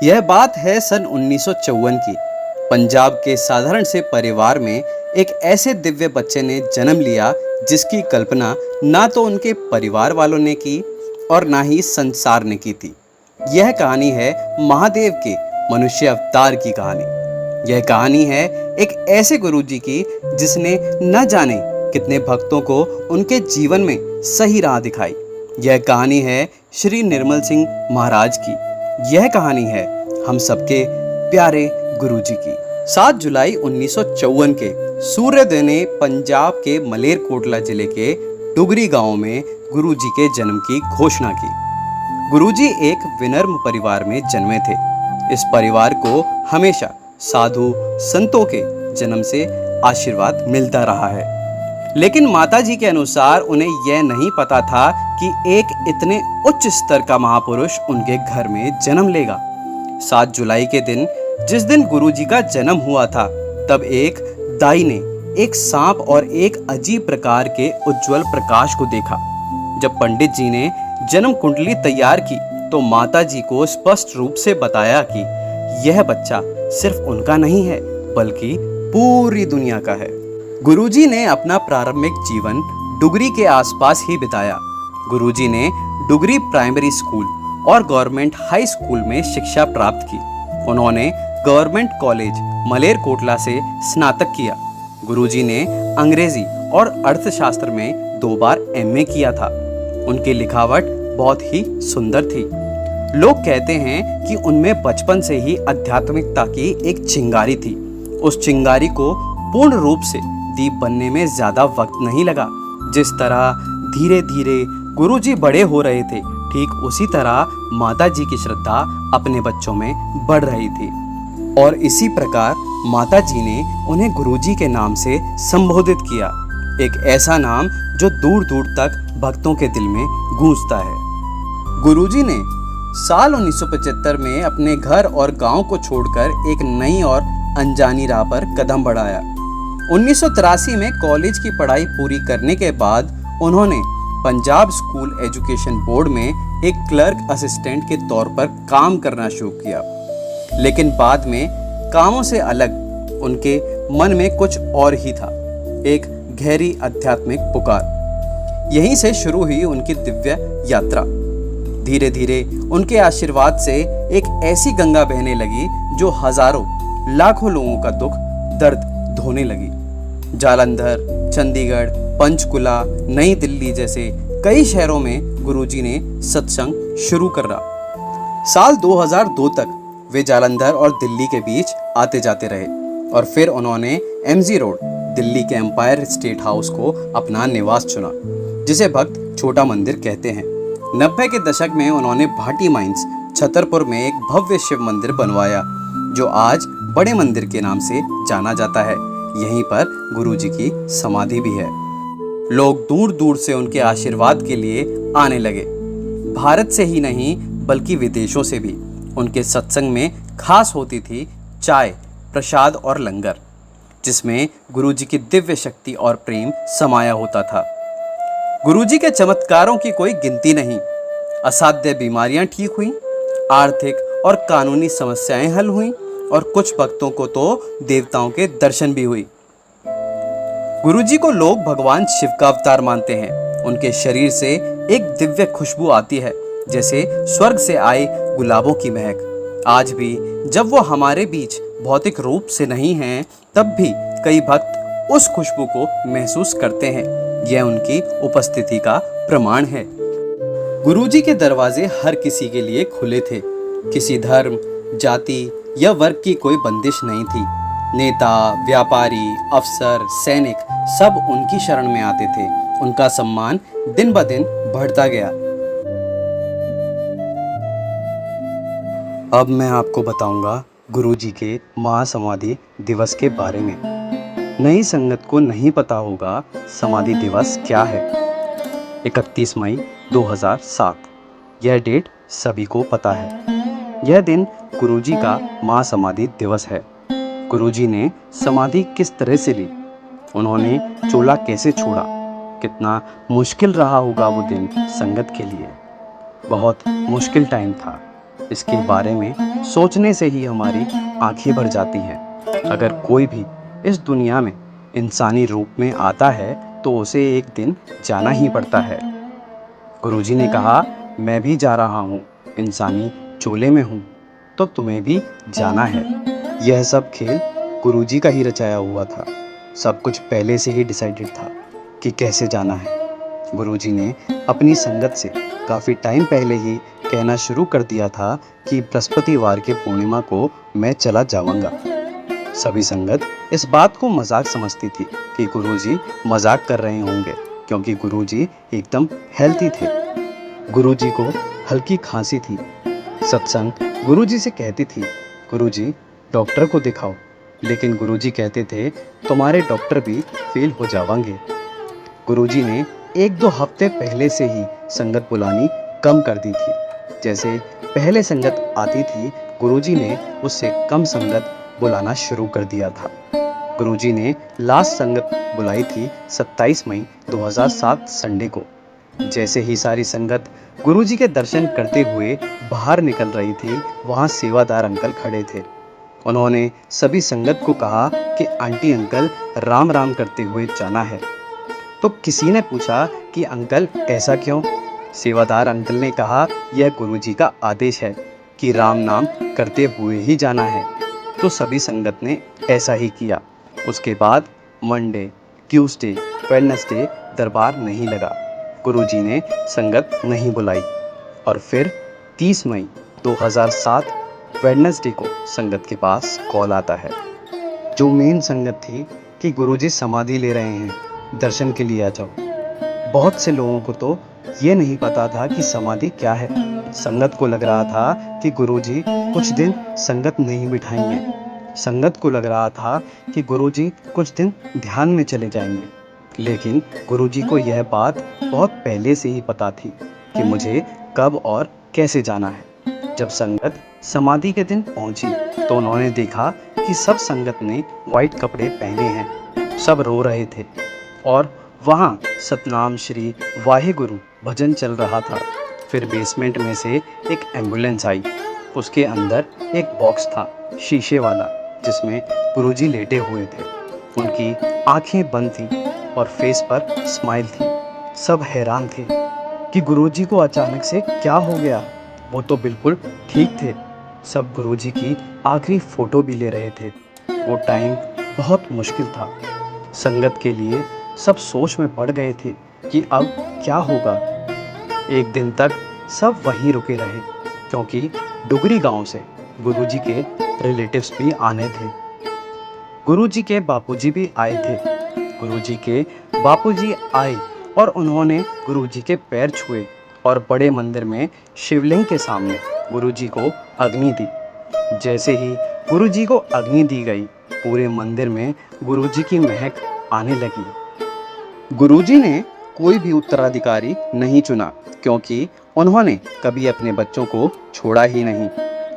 यह बात है सन 1954 की। पंजाब के साधारण से परिवार में एक ऐसे दिव्य बच्चे ने जन्म लिया जिसकी कल्पना ना तो उनके परिवार वालों ने की और ना ही संसार ने की थी। यह कहानी है महादेव के मनुष्य अवतार की कहानी। यह कहानी है एक ऐसे गुरुजी की जिसने न जाने कितने भक्तों को उनके जीवन में सही राह दिखाई। यह कहानी है श्री निर्मल सिंह महाराज की। यह कहानी है हम सबके प्यारे गुरुजी की। 7 जुलाई 1954 के सूर्योदय ने पंजाब के मलेरकोटला जिले के डुगरी गांव में गुरुजी के जन्म की घोषणा की। गुरुजी एक विनम्र परिवार में जन्मे थे। इस परिवार को हमेशा साधु संतों के जन्म से आशीर्वाद मिलता रहा है, लेकिन माताजी के अनुसार उन्हें यह नहीं पता था कि एक इतने उच्च स्तर का महापुरुष उनके घर में जन्म लेगा। 7 जुलाई के दिन, जिस दिन गुरुजी का जन्म हुआ था, तब एक दाई ने एक सांप और एक अजीब प्रकार के उज्जवल प्रकाश को देखा। जब पंडित जी ने जन्म कुंडली तैयार की तो माताजी को स्पष्ट रूप से बताया कि यह बच्चा सिर्फ उनका नहीं है बल्कि पूरी दुनिया का है। गुरुजी ने अपना प्रारंभिक जीवन डुगरी के आसपास ही बिताया। गुरुजी ने डुगरी प्राइमरी स्कूल और गवर्नमेंट हाई स्कूल में शिक्षा प्राप्त की। उन्होंने गवर्नमेंट कॉलेज मलेरकोटला से स्नातक किया। गुरुजी ने अंग्रेजी और अर्थशास्त्र में 2 बार एमए किया था। उनकी लिखावट बहुत ही सुंदर थी। लोग कहते हैं कि उनमें बचपन से ही आध्यात्मिकता की एक चिंगारी थी। उस चिंगारी को पूर्ण रूप से दीप बनने में ज्यादा वक्त नहीं लगा। जिस तरह धीरे धीरे गुरुजी बड़े हो रहे थे, ठीक उसी तरह माताजी की श्रद्धा अपने बच्चों में बढ़ रही थी और इसी प्रकार माताजी ने उन्हें गुरुजी के नाम से संबोधित किया, एक ऐसा नाम जो दूर दूर तक भक्तों के दिल में गूंजता है। गुरुजी ने साल 1975 में अपने घर और गांव को छोड़कर एक नई और अनजानी राह पर कदम बढ़ाया। 1983 में कॉलेज की पढ़ाई पूरी करने के बाद उन्होंने पंजाब स्कूल एजुकेशन बोर्ड में एक क्लर्क असिस्टेंट के तौर पर काम करना शुरू किया, लेकिन बाद में कामों से अलग उनके मन में कुछ और ही था, एक गहरी आध्यात्मिक पुकार। यहीं से शुरू हुई उनकी दिव्य यात्रा। धीरे धीरे उनके आशीर्वाद से एक ऐसी गंगा बहने लगी जो हजारों लाखों लोगों का दुख दर्द धोने लगी। जालंधर, चंडीगढ़, पंचकुला, नई दिल्ली जैसे कई शहरों में गुरुजी ने सत्संग शुरू करा। साल 2002 तक वे जालंधर और दिल्ली के बीच आते जाते रहे और फिर उन्होंने एमजी रोड, दिल्ली के एम्पायर स्टेट हाउस को अपना निवास चुना, जिसे भक्त छोटा मंदिर कहते हैं। 90 के दशक में उन्होंने भाटी माइंस, छतरपुर में एक भव्य शिव मंदिर बनवाया जो आज बड़े मंदिर के नाम से जाना जाता है। यहीं पर गुरुजी की समाधि भी है। लोग दूर दूर से उनके आशीर्वाद के लिए आने लगे। भारत से ही नहीं बल्कि विदेशों से भी। उनके सत्संग में खास होती थी चाय, प्रसाद और लंगर, जिसमें गुरुजी की दिव्य शक्ति और प्रेम समाया होता था। गुरुजी के चमत्कारों की कोई गिनती नहीं। असाध्य बीमारियां ठीक हुई, आर्थिक और कानूनी समस्याएं हल हुई और कुछ भक्तों को तो देवताओं के दर्शन भी हुई। गुरुजी को लोग भगवान शिव का अवतार मानते हैं। उनके शरीर से एक दिव्य खुशबू आती है, जैसे स्वर्ग से आए गुलाबों की महक। आज भी जब वो हमारे बीच भौतिक रूप से नहीं हैं, तब भी कई भक्त उस खुशबू को महसूस करते हैं। यह उनकी उपस्थिति का प्रमाण है। गुरुजी के दरवाजे हर किसी के लिए खुले थे। किसी धर्म, जाति या वर्ग की कोई बंदिश नहीं थी। नेता, व्यापारी, अफसर, सैनिक सब उनकी शरण में आते थे। उनका सम्मान दिन ब दिन बढ़ता गया। अब मैं आपको बताऊंगा गुरुजी के महासमाधि दिवस के बारे में। नई संगत को नहीं पता होगा समाधि दिवस क्या है। 31 मई 2007 यह डेट सभी को पता है। यह दिन गुरुजी का महासमाधि दिवस है। गुरुजी ने समाधि किस तरह से ली, उन्होंने चोला कैसे छोड़ा, कितना मुश्किल रहा होगा वो दिन संगत के लिए। बहुत मुश्किल टाइम था। इसके बारे में सोचने से ही हमारी आंखें भर जाती हैं। अगर कोई भी इस दुनिया में इंसानी रूप में आता है तो उसे एक दिन जाना ही पड़ता है। गुरुजी ने कहा, मैं भी जा रहा हूँ, इंसानी चोले में हूँ, तो तुम्हें भी जाना है। यह सब खेल गुरुजी का ही रचाया हुआ था। सब कुछ पहले से ही डिसाइडेड था कि कैसे जाना है। गुरुजी ने अपनी संगत से काफ़ी टाइम पहले ही कहना शुरू कर दिया था कि बृहस्पतिवार के पूर्णिमा को मैं चला जाऊंगा। सभी संगत इस बात को मजाक समझती थी कि गुरुजी मजाक कर रहे होंगे, क्योंकि गुरुजी एकदम हेल्थी थे। गुरुजी को हल्की खांसी थी। सत्संग गुरुजी से कहती थी, गुरुजी डॉक्टर को दिखाओ, लेकिन गुरुजी कहते थे, तुम्हारे डॉक्टर भी फेल हो जाएंगे। गुरुजी ने एक दो हफ्ते पहले से ही संगत बुलानी कम कर दी थी। जैसे पहले संगत आती थी, गुरुजी ने उससे कम संगत बुलाना शुरू कर दिया था। गुरुजी ने लास्ट संगत बुलाई थी 27 मई 2007 संडे को। जैसे ही सारी संगत गुरुजी के दर्शन करते हुए बाहर निकल रही थी, वहाँ सेवादार अंकल खड़े थे। उन्होंने सभी संगत को कहा कि आंटी अंकल राम राम करते हुए जाना है। तो किसी ने पूछा कि अंकल ऐसा क्यों? सेवादार अंकल ने कहा, यह गुरुजी का आदेश है कि राम नाम करते हुए ही जाना है। तो सभी संगत ने ऐसा ही किया। उसके बाद मंडे, ट्यूसडे, वेडनेसडे दरबार नहीं लगा। गुरुजी ने संगत नहीं बुलाई। और फिर 30 मई 2007 वेडनेसडे को संगत के पास कॉल आता है। जो मेन संगत थी कि गुरुजी समाधि ले रहे हैं, दर्शन के लिए आ जाओ। बहुत से लोगों को तो ये नहीं पता था कि समाधि क्या है। संगत को लग रहा था कि गुरुजी कुछ दिन संगत नहीं बिठाएंगे। संगत को लग रहा था कि गुरुजी कुछ दिन ध्यान में चले जाएंगे। लेकिन गुरुजी को यह बात बहुत पहले से ही पता थी कि मुझे कब और कैसे जाना है। जब संगत समाधि के दिन पहुंची तो उन्होंने देखा कि सब संगत ने वाइट कपड़े पहने हैं। सब रो रहे थे और वहाँ सतनाम श्री वाहेगुरु भजन चल रहा था। फिर बेसमेंट में से एक एम्बुलेंस आई। उसके अंदर एक बॉक्स था, शीशे वाला, जिसमें गुरुजी लेटे हुए थे। उनकी आंखें बंद थी और फेस पर स्माइल थी। सब हैरान थे कि गुरुजी को अचानक से क्या हो गया। वो तो बिल्कुल ठीक थे। सब गुरुजी की आखिरी फोटो भी ले रहे थे। वो टाइम बहुत मुश्किल था। संगत के लिए सब सोच में पड़ गए थे कि अब क्या होगा। एक दिन तक सब वहीं रुके रहे, क्योंकि डुगरी गांव से गुरुजी के रिलेटिव्स भी आने थे। गुरुजी के बापूजी भी आए थे। गुरुजी के बापूजी आए और उन्होंने गुरुजी के पैर छुए और बड़े मंदिर में शिवलिंग के सामने गुरुजी को अग्नि दी। जैसे ही गुरुजी को अग्नि दी गई, पूरे मंदिर में गुरुजी की महक आने लगी। गुरुजी ने कोई भी उत्तराधिकारी नहीं चुना, क्योंकि उन्होंने कभी अपने बच्चों को छोड़ा ही नहीं।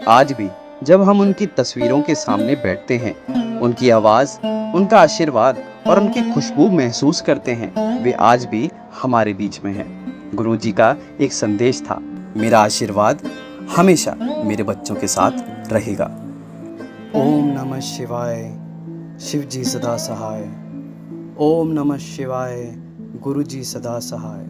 आज भी जब हम उनकी तस्वीरों के सामने बैठते हैं, उनकी आवाज़, उनका आशीर्वाद और उनकी खुशबू महसूस करते हैं, वे आज भी हमारे बीच में हैं। गुरुजी का एक संदेश था, मेरा आशीर्वाद हमेशा मेरे बच्चों के साथ रहेगा। ओम नमः शिवाय, शिव जी सदा सहाय। ओम नमः शिवाय, गुरु जी सदा सहाय।